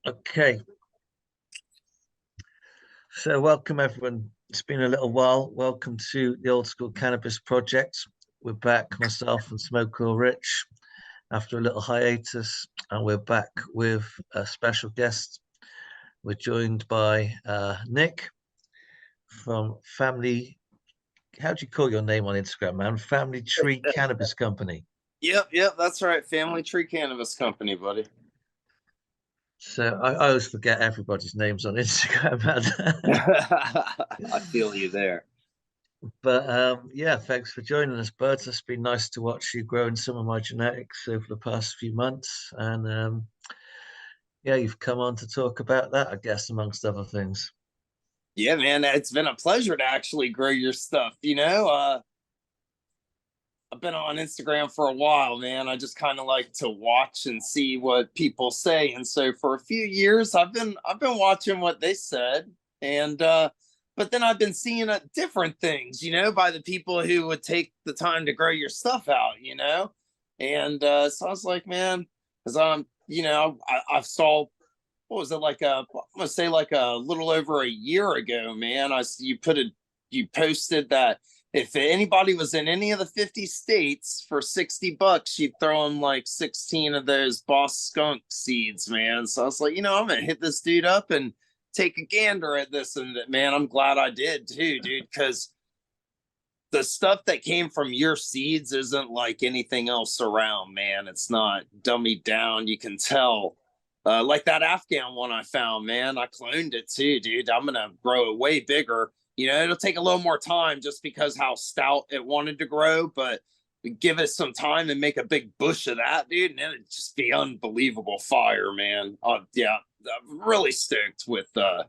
Okay, so welcome everyone. It's been a little while. Welcome to the Old School Cannabis Project. We're back, myself and Smoke All Rich, after a little hiatus, and we're back with a special guest. We're joined by Nick from Family. How do you call your name on Instagram, man? Family Tree Cannabis Company. Yep, that's right. Family Tree Cannabis Company, buddy. So I always forget everybody's names on Instagram, man. I feel you there. But yeah, thanks for joining us, Birds. It's been nice to watch you growing some of my genetics over the past few months. And yeah, you've come on to talk about that, I guess, amongst other things. Yeah, man, it's been a pleasure to actually grow your stuff. I've been on Instagram for a while, man. I just kind of like to watch and see what people say. And so for a few years I've been watching what they said. And but then I've been seeing different things, by the people who would take the time to grow your stuff out. And so I was like, man, because I saw, what was it, I'm gonna say like a little over a year ago, man. You posted that if anybody was in any of the 50 states for $60, you'd throw them like 16 of those Boss Skunk seeds, man. So I was like, I'm gonna hit this dude up and take a gander at this. And man, I'm glad I did too, dude, because the stuff that came from your seeds isn't like anything else around, man. It's not dummied down. You can tell. Like that Afghan one I found, man. I cloned it too, dude. I'm gonna grow it way bigger. It'll take a little more time just because how stout it wanted to grow, but give it some time and make a big bush of that, dude, and then it'd just be unbelievable fire, man. Yeah, I'm really stoked with the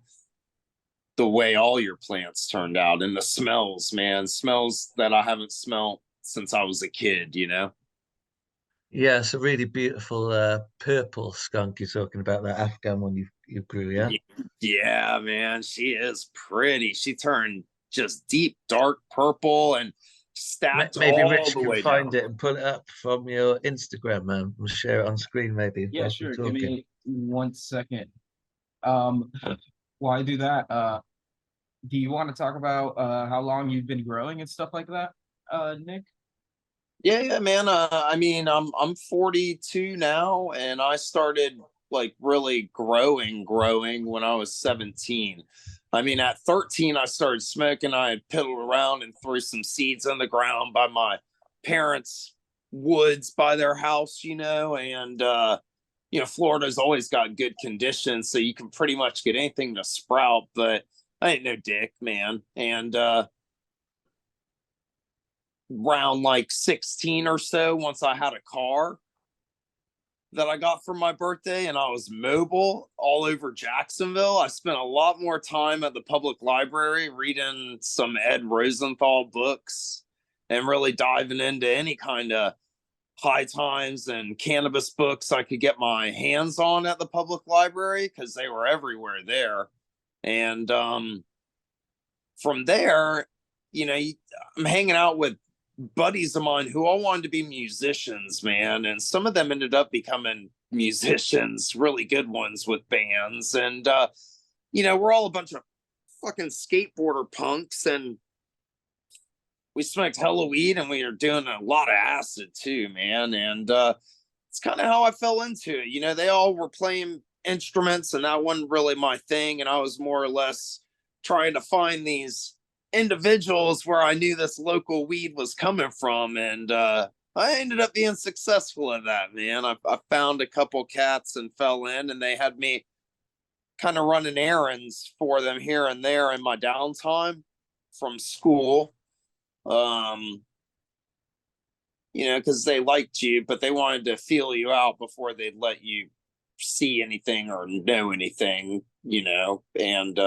way all your plants turned out and the smells, man. Smells that I haven't smelled since I was a kid. Yeah, it's a really beautiful purple skunk you're talking about, that Afghan one you grew, yeah? Yeah, man, she is pretty. She turned just deep dark purple and stacked Maybe all Rich the can way find down. it and put it up from your Instagram, man. We'll share it on screen maybe Yeah, whilst we're sure. Give talking. me 1 second. Um, while I do that, do you want to talk about how long you've been growing and stuff like that, Nick? Yeah, man. I mean, I'm 42 now, and I started like really growing when I was 17. I mean, at 13, I started smoking. I had piddled around and threw some seeds on the ground by my parents' woods by their house, and Florida's always got good conditions, so you can pretty much get anything to sprout. But I ain't no dick, man, and around like 16 or so, once I had a car that I got for my birthday and I was mobile all over Jacksonville, I spent a lot more time at the public library reading some Ed Rosenthal books and really diving into any kind of high times and cannabis books I could get my hands on at the public library because they were everywhere there. And from there, I'm hanging out with buddies of mine who all wanted to be musicians, man. And some of them ended up becoming musicians, really good ones with bands. And, we're all a bunch of fucking skateboarder punks. And we smoked hella weed and we were doing a lot of acid too, man. And it's kind of how I fell into it. They all were playing instruments and that wasn't really my thing. And I was more or less trying to find these individuals where I knew this local weed was coming from. And I ended up being successful at that, man. I found a couple cats and fell in, and they had me kind of running errands for them here and there in my downtime from school. Because they liked you, but they wanted to feel you out before they'd let you see anything or know anything. And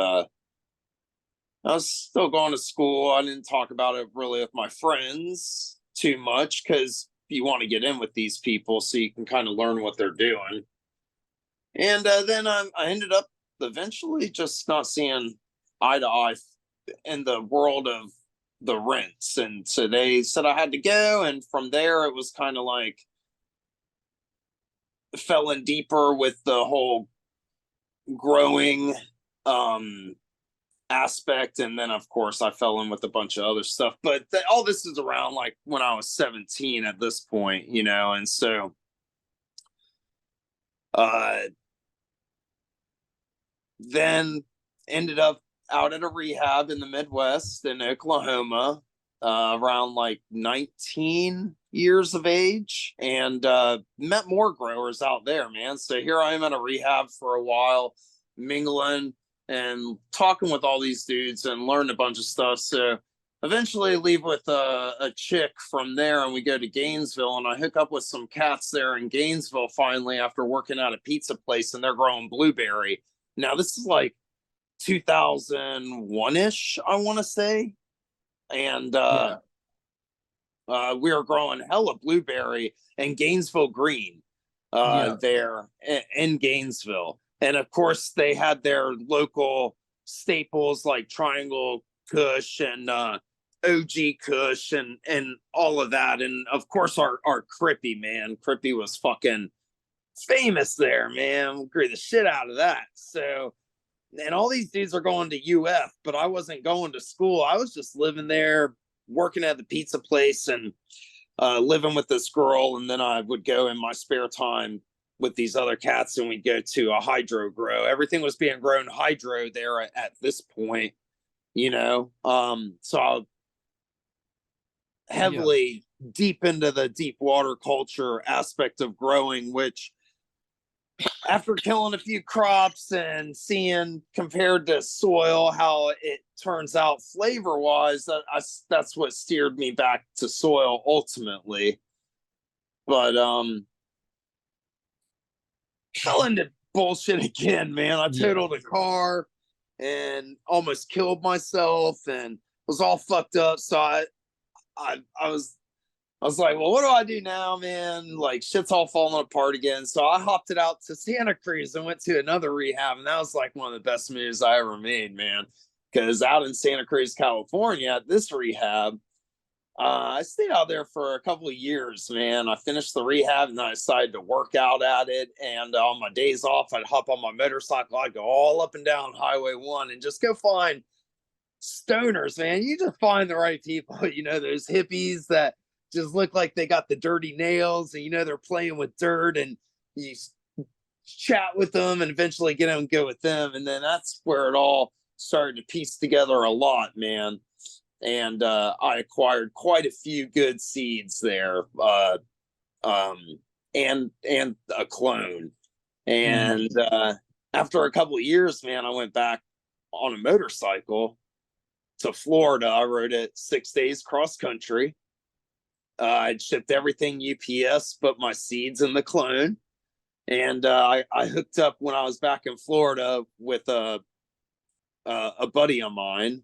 I was still going to school. I didn't talk about it really with my friends too much because you want to get in with these people so you can kind of learn what they're doing. And then I ended up eventually just not seeing eye to eye in the world of the rents. And so they said I had to go. And from there, it was kind of like fell in deeper with the whole growing aspect, and then of course I fell in with a bunch of other stuff, but all this is around like when I was 17 at this point, you know. And so then ended up out at a rehab in the Midwest in Oklahoma, around like 19 years of age, and met more growers out there, man. So here I am at a rehab for a while, mingling and talking with all these dudes and learned a bunch of stuff. So eventually leave with a chick from there, and we go to Gainesville, and I hook up with some cats there in Gainesville finally after working at a pizza place, and they're growing blueberry. Now this is like 2001-ish, I want to say. And we were growing hella blueberry and Gainesville green there in Gainesville. And of course, they had their local staples like Triangle Kush and OG Kush and all of that. And of course, our Crippy, man. Crippy was fucking famous there, man. We grew the shit out of that. So, and all these dudes are going to UF, but I wasn't going to school. I was just living there, working at the pizza place and living with this girl. And then I would go in my spare time with these other cats, and we'd go to a hydro grow. Everything was being grown hydro there at this point, you know. So I heavily deep into the deep water culture aspect of growing, which after killing a few crops and seeing compared to soil how it turns out flavor wise, that's what steered me back to soil ultimately. But fell into bullshit again, man. I totaled a car and almost killed myself and was all fucked up. So I was like, well, what do I do now, man? Like, shit's all falling apart again. So I hopped it out to Santa Cruz and went to another rehab. And that was like one of the best moves I ever made, man. Because out in Santa Cruz, California, at this rehab, I stayed out there for a couple of years, man. I finished the rehab and then I decided to work out at it. And on my days off, I'd hop on my motorcycle. I'd go all up and down Highway 1 and just go find stoners, man. You just find the right people. You know, those hippies that just look like they got the dirty nails and, you know, they're playing with dirt, and you chat with them and eventually get them and go with them. And then that's where it all started to piece together a lot, man. And I acquired quite a few good seeds there, and a clone. And after a couple of years, man, I went back on a motorcycle to Florida. I rode it 6 days cross country. I'd shipped everything UPS but my seeds and the clone. And I hooked up when I was back in Florida with a buddy of mine.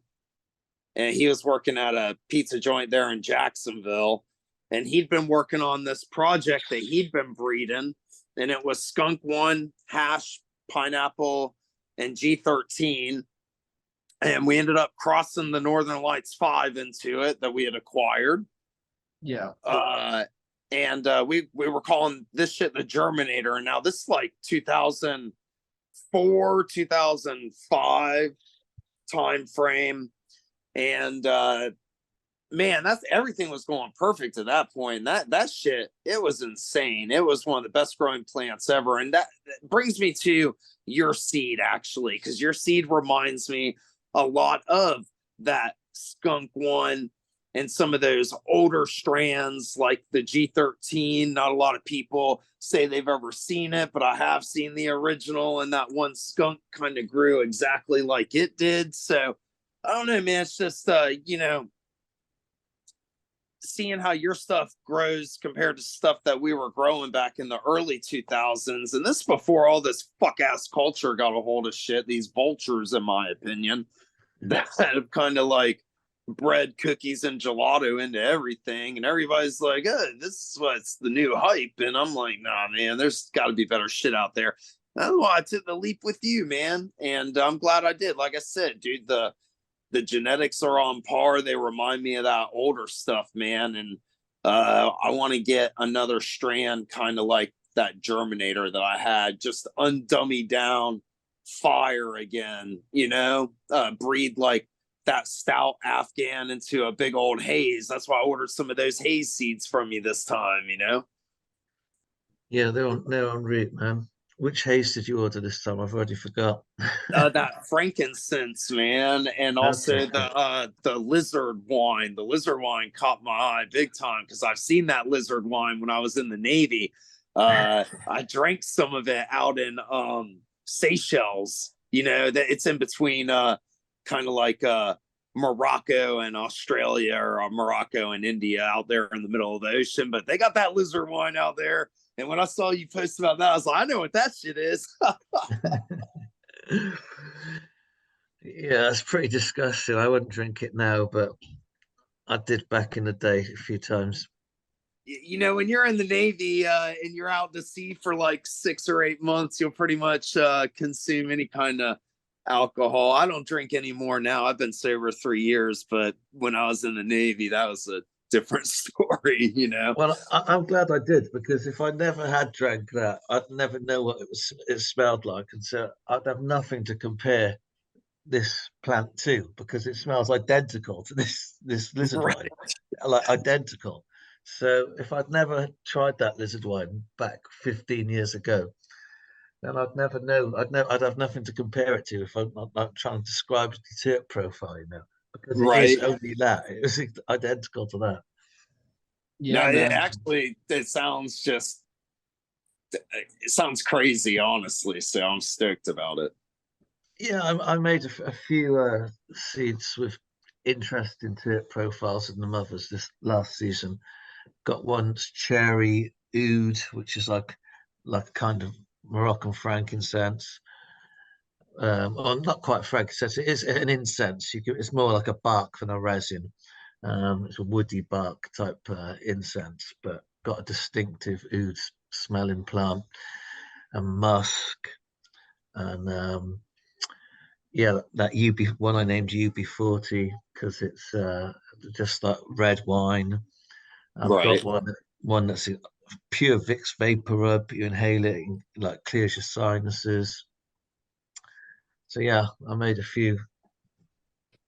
And he was working at a pizza joint there in Jacksonville. And he'd been working on this project that he'd been breeding. And it was skunk 1, hash, pineapple, and G13. And we ended up crossing the Northern Lights 5 into it that we had acquired. Yeah. And we were calling this shit the Germinator. And now this is like 2004, 2005 time frame. And man, that's everything was going perfect at that point. That shit, it was insane. It was one of the best growing plants ever. And that brings me to your seed, actually, because your seed reminds me a lot of that skunk 1 and some of those older strands like the G13. Not a lot of people say they've ever seen it, but I have seen the original, and that one skunk kind of grew exactly like it did. So I don't know, man. It's just, you know, seeing how your stuff grows compared to stuff that we were growing back in the early 2000s. And this before all this fuck ass culture got a hold of shit. These vultures, in my opinion, that have kind of like bred cookies and gelato into everything. And everybody's like, oh, this is what's the new hype. And I'm like, nah, man, there's got to be better shit out there. That's why I took the leap with you, man. And I'm glad I did. Like I said, dude, the genetics are on par. They remind me of that older stuff, man. And I want to get another strand kind of like that Germinator that I had, just undummied down fire again, breed like that stout Afghan into a big old haze. That's why I ordered some of those haze seeds from you this time. Yeah, they're on route, man. Which haze did you order this time? I've already forgot. That frankincense, man, and also Okay, the lizard wine. The lizard wine caught my eye big time because I've seen that lizard wine when I was in the Navy. I drank some of it out in Seychelles. That it's in between kind of like Morocco and Australia, or Morocco and India, out there in the middle of the ocean. But they got that lizard wine out there. And when I saw you post about that, I was like, I know what that shit is. Yeah, it's pretty disgusting. I wouldn't drink it now, but I did back in the day a few times. When you're in the Navy and you're out to sea for like 6 or 8 months, you'll pretty much consume any kind of alcohol. I don't drink anymore now. I've been sober 3 years, but when I was in the Navy, that was a different story. Well, I'm glad I did, because if I never had drank that, I'd never know what it smelled like, and so I'd have nothing to compare this plant to, because it smells identical to this lizard Right. wine, like identical. So if I'd never tried that lizard wine back 15 years ago, then I'd never know. I'd have nothing to compare it to if I'm not trying to describe the terp profile, because it is Right. only that. It was identical to that. No, Yeah, man. it sounds crazy, honestly. So I'm stoked about it. Yeah, I made a few seeds with interesting terp profiles in the mothers this last season. Got one cherry oud, which is like kind of Moroccan frankincense. Or not quite frankincense. It is an incense. It's more like a bark than a resin. It's a woody bark type incense, but got a distinctive oud smelling plant, and musk, and yeah, that UB one I named UB40 because it's just like red wine. I've Right. got one that's a pure Vicks vapor rub. You inhale it, and, like, clears your sinuses. So yeah, I made a few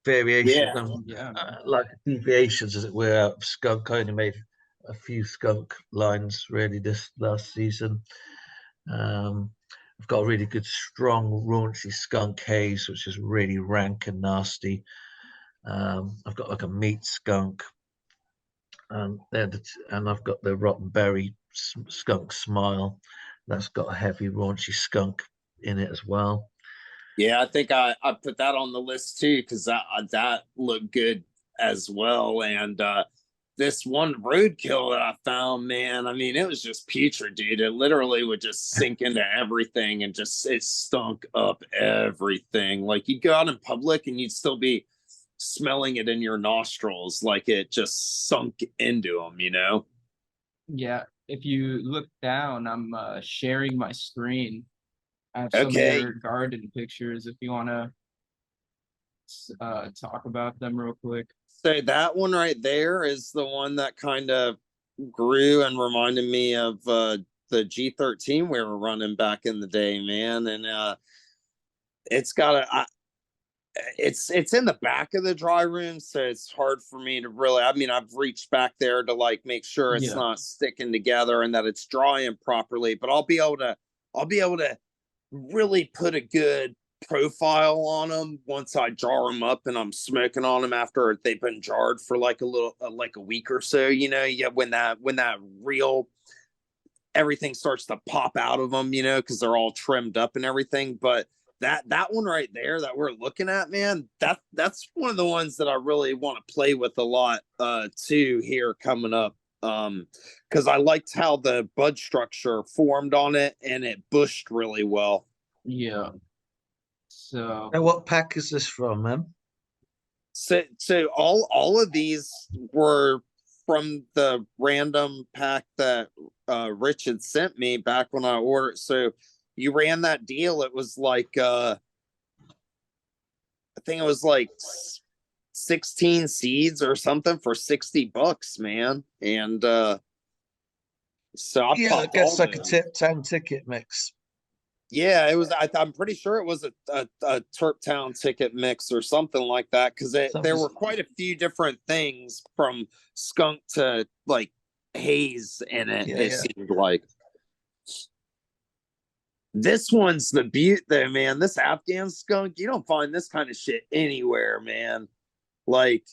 variations, Yeah. Yeah. like deviations, as it were, out of skunk. I only made a few skunk lines really this last season. Um, I've got a really good, strong, raunchy skunk haze, which is really rank and nasty. I've got like a meat skunk, and I've got the rotten berry skunk smile. That's got a heavy, raunchy skunk in it as well. Yeah, I think I put that on the list too because that looked good as well. And this one roadkill that I found, man, I mean, it was just putrid, dude. It literally would just sink into everything and just it stunk up everything. Like you'd go out in public and you'd still be smelling it in your nostrils, like it just sunk into them. Yeah. If you look down, I'm sharing my screen. I have some of Okay. your garden pictures if you want to talk about them real quick. So that one right there is the one that kind of grew and reminded me of the G13 we were running back in the day, man. And it's got it's in the back of the dry room, so it's hard for me to really. I mean, I've reached back there to like make sure it's Yeah. not sticking together and that it's drying properly. But I'll be able to really put a good profile on them once I jar them up and I'm smoking on them after they've been jarred for like like a week or so. Yeah, when that real everything starts to pop out of them, because they're all trimmed up and everything. But that one right there that we're looking at, man, that's one of the ones that I really want to play with a lot too here coming up. Because I liked how the bud structure formed on it and it bushed really well. Yeah. So Now, what pack is this from, man? So all of these were from the random pack that Rich had sent me back when I ordered. So you ran that deal. It was like I think it was like 16 seeds or something for $60, man. And so I Yeah, I popped guess all like a those. 10 ticket mix. Yeah, it was. I'm pretty sure it was a Terptown ticket mix or something like that, because there Something. were quite a few different things from skunk to like haze in it. Yeah, It yeah. seemed like this one's the beaut though, man. This Afghan skunk, you don't find this kind of shit anywhere, man. Like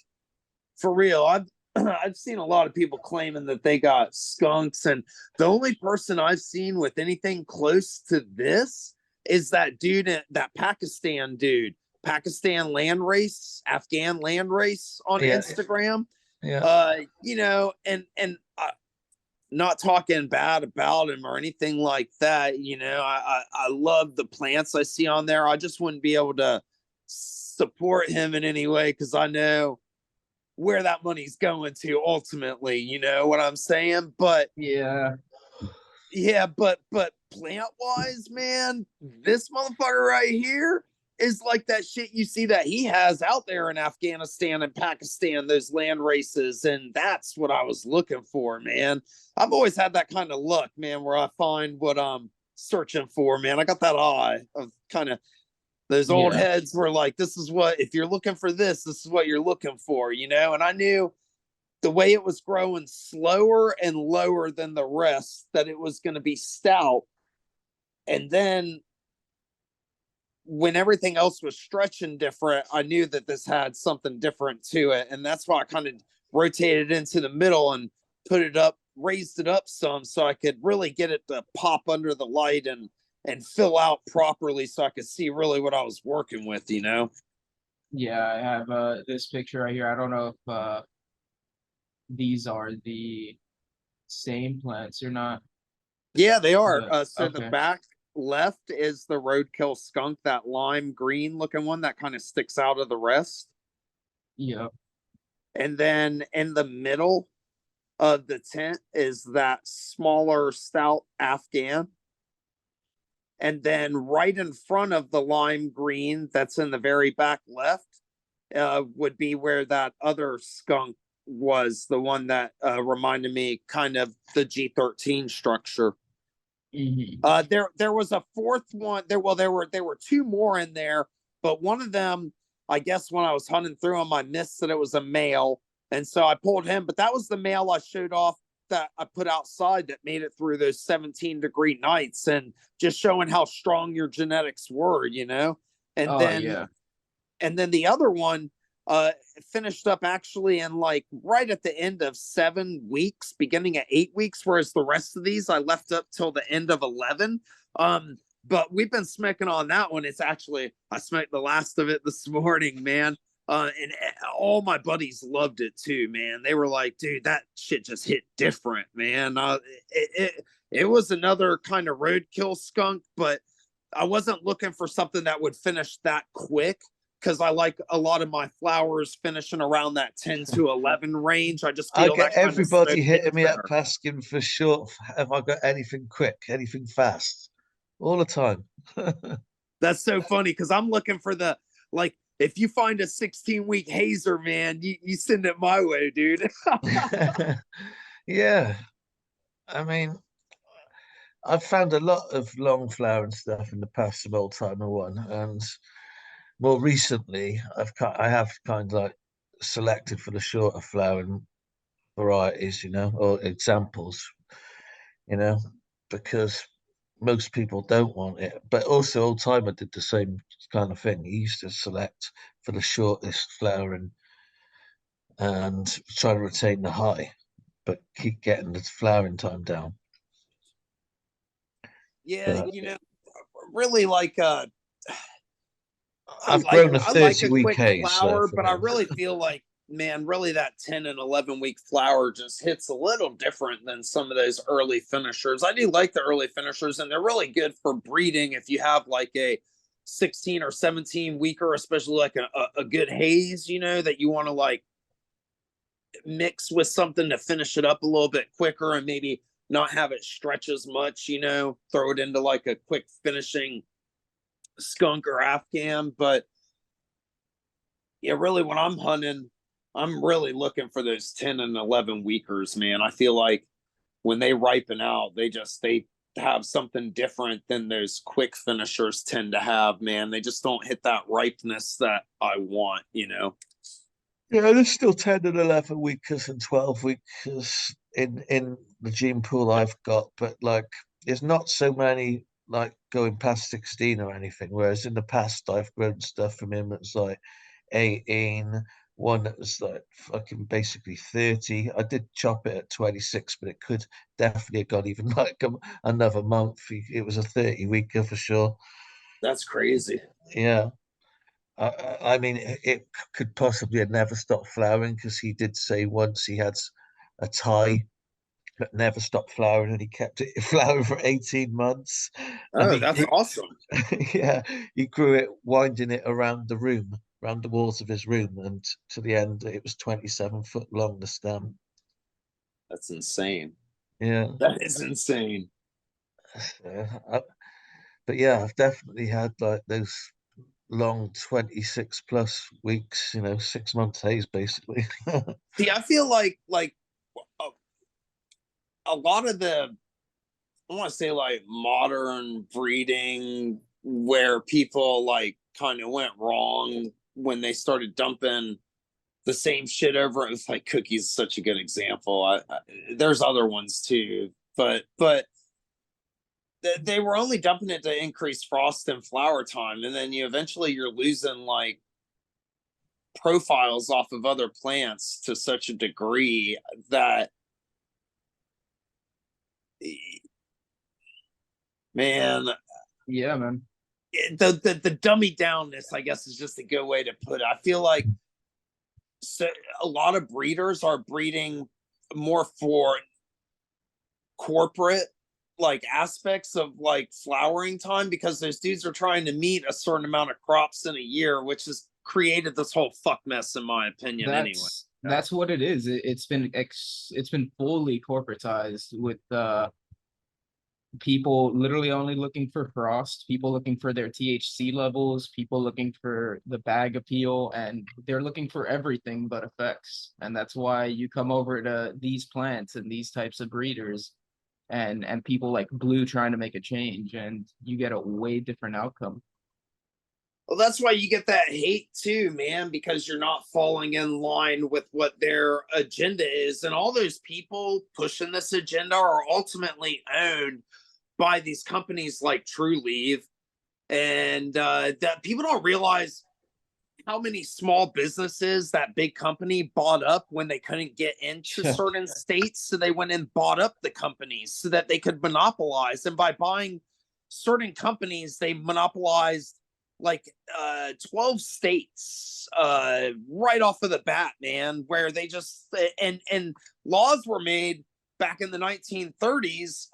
for real, I've I've seen a lot of people claiming that they got skunks, and the only person I've seen with anything close to this is that dude, that Pakistan dude, Pakistan land race, Afghan land race on Yeah, Instagram. yeah. You know, and not talking bad about him or anything like that. You know, I love the plants I see on there. I just wouldn't be able to support him in any way because I know where that money's going to ultimately, you know what I'm saying? But Yeah. yeah, but plant wise, man, this motherfucker right here is like that shit you see that he has out there in Afghanistan and Pakistan, those land races, and that's what I was looking for, man. I've always had that kind of luck, man, where I find what I'm searching for, man. I got that eye of kind of those old Yeah. heads were like, this is what, if you're looking for this is what you're looking for, you know? And I knew the way it was growing slower and lower than the rest, that it was going to be stout. And then when everything else was stretching different, I knew that this had something different to it. And that's why I kind of rotated into the middle and put it up, raised it up some so I could really get it to pop under the light and fill out properly so I could see really what I was working with, you know? Yeah, I have this picture right here. I don't know if these are the same plants or not, Yeah, they are. but So the okay. back left is the roadkill skunk, that lime green looking one that kind of sticks out of the rest. Yeah. And then in the middle of the tent is that smaller stout Afghan. And then right in front of the lime green that's in the very back left would be where that other skunk was, the one that reminded me kind of the G13 structure. Hmm. There was a fourth one. There were two more in there, but one of them, I guess, when I was hunting through them, I missed that it was a male, and so I pulled him. But that was the male I showed off that I put outside that made it through those 17-degree nights, and just showing how strong your genetics were, you know. And Oh then yeah. and then the other one uh finished up actually in like right at the end of 7 weeks, beginning at 8 weeks, whereas the rest of these I left up till the end of 11. But we've been smoking on that one. It's actually, I smoked the last of it this morning, man. And all my buddies loved it too, man. They were like, dude, that shit just hit different, man. It was another kind of roadkill skunk, but I wasn't looking for something that would finish that quick, because I like a lot of my flowers finishing around that 10 to 11 range. I just I feel get that kind of smoke everybody hitting hits me up better. asking for short. Have I got anything quick, anything fast? All the time. That's so funny because I'm looking for the, like, if you find a 16-week hazer, man, you send it my way, dude. Yeah. I mean, I've found a lot of long flowering stuff in the past of old timer one, and more recently, I have kind of like selected for the shorter flowering varieties, or examples, you know, because most people don't want it. But also, old timer did the same kind of thing. He used to select for the shortest flowering and try to retain the high, but keep getting the flowering time down. Yeah, But you know, really like I've grown a I like 30 a week quick haze flower, for but I him. really feel like, man, really that 10 and 11-week flower just hits a little different than some of those early finishers. I do like the early finishers, and they're really good for breeding if you have like a 16 or 17 weeker, especially like a good haze, you know, that you want to like mix with something to finish it up a little bit quicker and maybe not have it stretch as much, you know, throw it into like a quick finishing skunk or Afghan. But yeah, really, when I'm hunting, I'm really looking for those 10 and 11 weekers, man. I feel like when they ripen out, have something different than those quick finishers tend to have, man. They just don't hit that ripeness that I want, you know. Yeah, there's still 10 and 11 weekers and 12 weekers in the gene pool I've got, but like there's not so many like going past 16 or anything. Whereas in the past I've grown stuff from him that's like 18, one that was like fucking basically 30. I did chop it at 26, but it could definitely have gone even like another month. It was a 30 weeker for sure. That's crazy. Yeah. I mean, it could possibly have never stopped flowering because he did say once he had a tie that never stopped flowering and he kept it flowering for 18 months. And Oh, that's awesome. yeah, he grew it, winding it around the room, around the walls of his room. And to the end, it was 27 foot long, the stem. That's insane. Yeah. That is insane. Uh, but yeah, I've definitely had like those long 26 plus weeks, 6 months haze basically. See, I feel like a lot of the, I want to say like modern breeding where people like kind of went wrong when they started dumping the same shit over. It's like cookies is such a good example. There's other ones too, but they were only dumping it to increase frost and flower time, and then you're losing like profiles off of other plants to such a degree that, man, Yeah, man. the dummy downness, I guess, is just a good way to put it. I feel like so a lot of breeders are breeding more for corporate like aspects of like flowering time because those dudes are trying to meet a certain amount of crops in a year, which has created this whole fuck mess in my opinion anyway. That's what it is. It's been fully corporatized with people literally only looking for frost, people looking for their THC levels, people looking for the bag appeal, and they're looking for everything but effects. And that's why you come over to these plants and these types of breeders and people like Blue trying to make a change, and you get a way different outcome. Well, that's why you get that hate too, man, because you're not falling in line with what their agenda is. And all those people pushing this agenda are ultimately owned by these companies like Trulive. And that people don't realize how many small businesses that big company bought up when they couldn't get into certain states. So they went and bought up the companies so that they could monopolize. And by buying certain companies, they monopolized like 12 states right off of the bat, man, where they just and laws were made back in the 1930s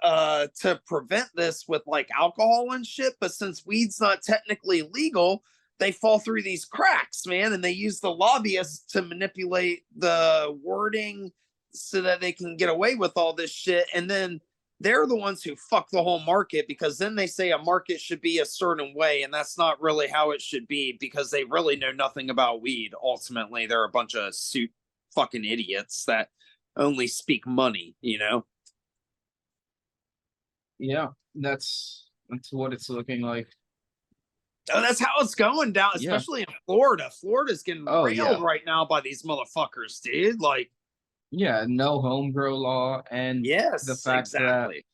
to prevent this with like alcohol and shit. But since weed's not technically legal, they fall through these cracks, man, and they use the lobbyists to manipulate the wording so that they can get away with all this shit. And then they're the ones who fuck the whole market because then they say a market should be a certain way, and that's not really how it should be because they really know nothing about weed. Ultimately, they're a bunch of suit fucking idiots that only speak money, you know? Yeah, that's what it's looking like. Oh, that's how it's going down, Yeah. especially in Florida. Florida's getting Oh, railed yeah. right now by these motherfuckers, dude. Like, Yeah, no home grow law, and the yes, fact that exactly.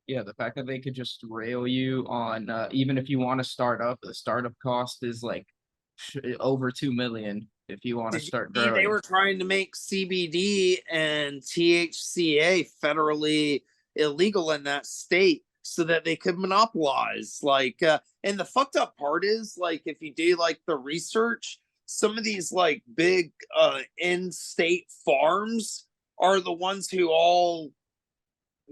the fact that they could just rail you on even if you want to start up, the startup cost is like over 2 million if you want to Did you start see they growing. were trying to make CBD and THCA federally illegal in that state so that they could monopolize? Like, and the fucked up part is, like, if you do like the research, some of these like big in-state farms are the ones who all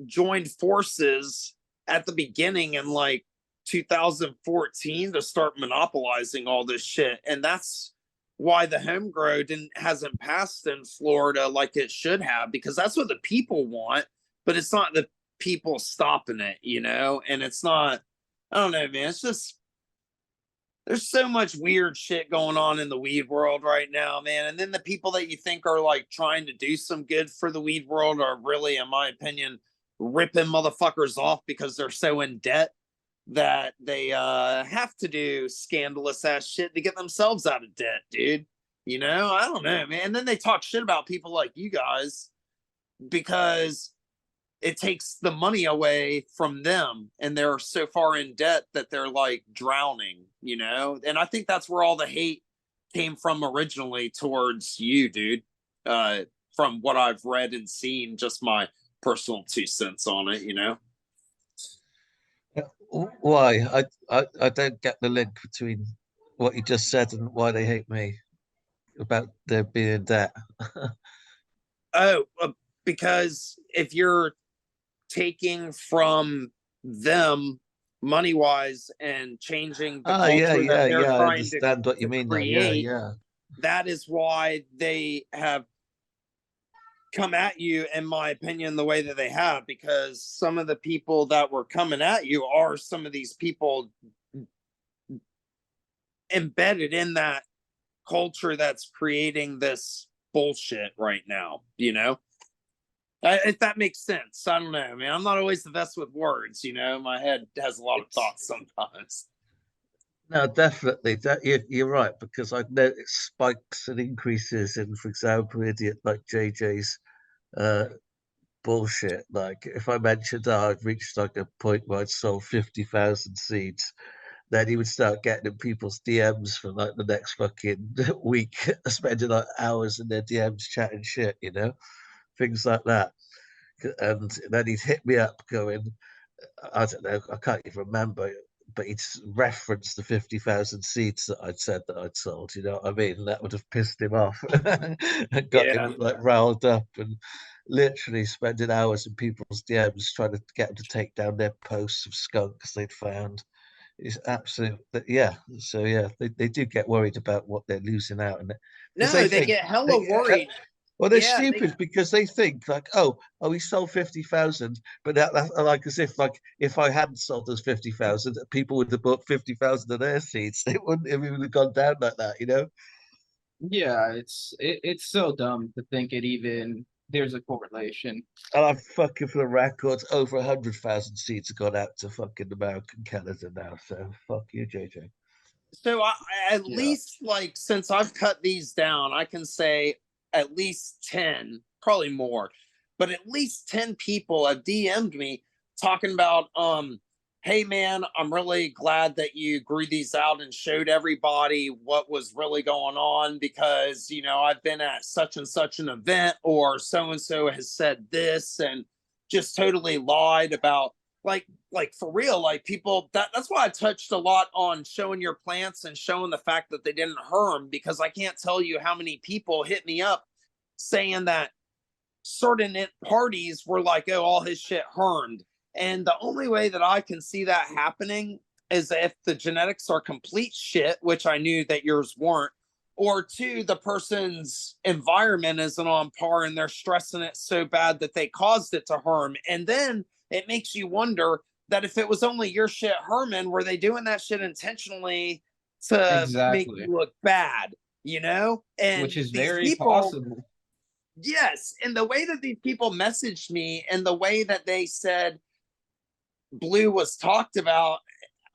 joined forces at the beginning in like 2014 to start monopolizing all this shit. And that's why the home grow hasn't passed in Florida like it should have, because that's what the people want, but it's not the people stopping it, you know? And it's not, I don't know, man. It's just there's so much weird shit going on in the weed world right now, man. And then the people that you think are like trying to do some good for the weed world are really, in my opinion, ripping motherfuckers off because they're so in debt that they have to do scandalous ass shit to get themselves out of debt, dude. You know, I don't know, man. And then they talk shit about people like you guys because it takes the money away from them and they're so far in debt that they're like drowning, you know? And I think that's where all the hate came from originally towards you, dude. Uh, from what I've read and seen, just my personal 2 cents on it, you know? Why? I don't get the link between what you just said and why they hate me about there being debt. Oh, because if you're taking from them money wise and changing the Oh yeah, culture that yeah, they're yeah. I trying understand what you to mean now. Yeah, create, yeah. that is why they have come at you, in my opinion, the way that they have, because some of the people that were coming at you are some of these people embedded in that culture that's creating this bullshit right now, you know? If that makes sense. I don't know. I mean, I'm not always the best with words, you know. My head has a lot of It's thoughts sometimes. No, definitely. That you're right because I've noticed spikes and increases in, for example, idiot like JJ's uh bullshit. Like if I mentioned I've reached like a point where I'd sold 50,000 seeds, then he would start getting in people's DMs for like the next fucking week, spending like hours in their DMs chatting shit, things like that. And then he'd hit me up going, I don't know, I can't even remember, but he'd referenced the 50,000 seeds that I'd said that I'd sold, you know what I mean? And that would have pissed him off and got Yeah. him like riled up and literally spending hours in people's DMs trying to get them to take down their posts of skunks they'd found. It's absolute, yeah. So yeah, they do get worried about what they're losing out, and because they No, they think get hella they, worried. well, they're Yeah, they stupid because they think like, oh, he sold 50,000, but that's like as if like if I hadn't sold those 50,000, people would have bought 50,000 of their seeds. It wouldn't have gone down like that. yeah, it's so dumb to think it even there's a correlation. And I'm fucking for the records, over 100,000 seeds have gone out to fucking America and Canada now. So fuck you, JJ. so at Yeah. least like since I've cut these down, I can say at least 10, probably more, but at least 10 people have DM'd me talking about hey man, I'm really glad that you grew these out and showed everybody what was really going on because you know I've been at such and such an event or so and so has said this and just totally lied about like for real, like people that's why I touched a lot on showing your plants and showing the fact that they didn't harm, because I can't tell you how many people hit me up saying that certain parties were like, oh, all his shit harmed. And the only way that I can see that happening is if the genetics are complete shit, which I knew that yours weren't, or two, the person's environment isn't on par and they're stressing it so bad that they caused it to harm. And then it makes you wonder that if it was only your shit harming, were they doing that shit intentionally to make Exactly. you look bad? You know? Which And is these very people, possible. yes, and the way that these people messaged me and the way that they said Blue was talked about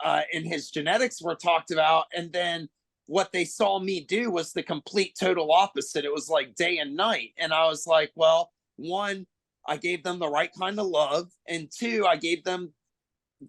and his genetics were talked about, and then what they saw me do was the complete total opposite. It was like day and night. And I was like, well, one, I gave them the right kind of love, and two, I gave them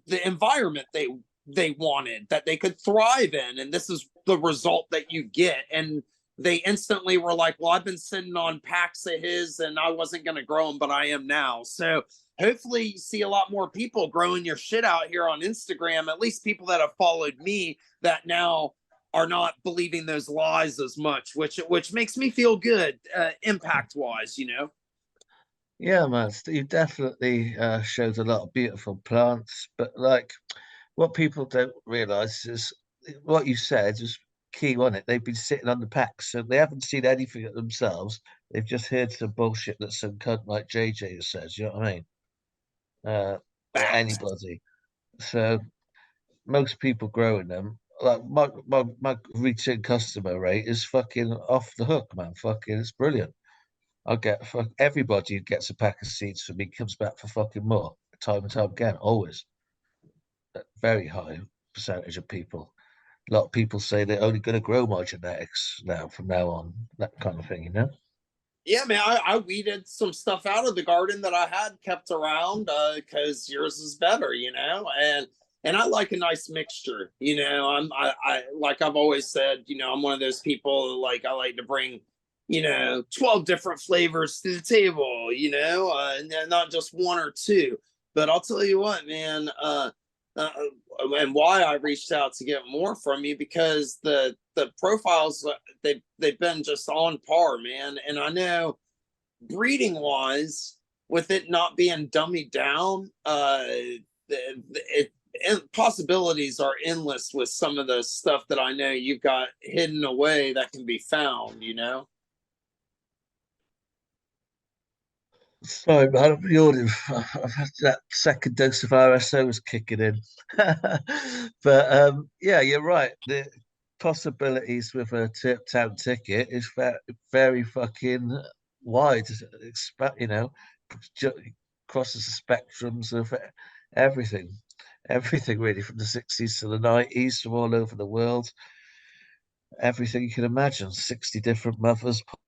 the environment they wanted that they could thrive in, and this is the result that you get. And they instantly were like, well, I've been sitting on packs of his and I wasn't going to grow them, but I am now. So hopefully you see a lot more people growing your shit out here on Instagram, at least people that have followed me that now are not believing those lies as much, which makes me feel good, impact wise, you know. Yeah, man, Steve definitely shows a lot of beautiful plants, but like what people don't realize is what you said is key on it. They've been sitting on the packs, so they haven't seen anything of themselves. They've just heard some bullshit that some cunt like JJ says, you know what I mean? Or Facts. anybody. So most people growing them, like my return customer rate is fucking off the hook, man. Fucking, it's brilliant. I get for everybody who gets a pack of seeds from me comes back for fucking more time and time again, always. A very high percentage of people. A lot of people say they're only going to grow my genetics now from now on, that kind of thing, you know? Yeah, man, I weeded some stuff out of the garden that I had kept around because yours is better, and I like a nice mixture. I like I've always said, I'm one of those people like I like to bring 12 different flavors to the table, and not just one or two. But I'll tell you what, man, uh, and why I reached out to get more from you because the profiles they've been just on par, man. And I know breeding wise, with it not being dummied down, possibilities are endless with some of the stuff that I know you've got hidden away that can be found. Sorry, man, I'm yawning. I've had that second dose of RSO was kicking in. But yeah, you're right. The possibilities with a tip town ticket is very, very fucking wide. Ju- crosses the spectrums of everything. Everything really, from the 60s to the 90s, from all over the world. Everything you can imagine. 60 different mothers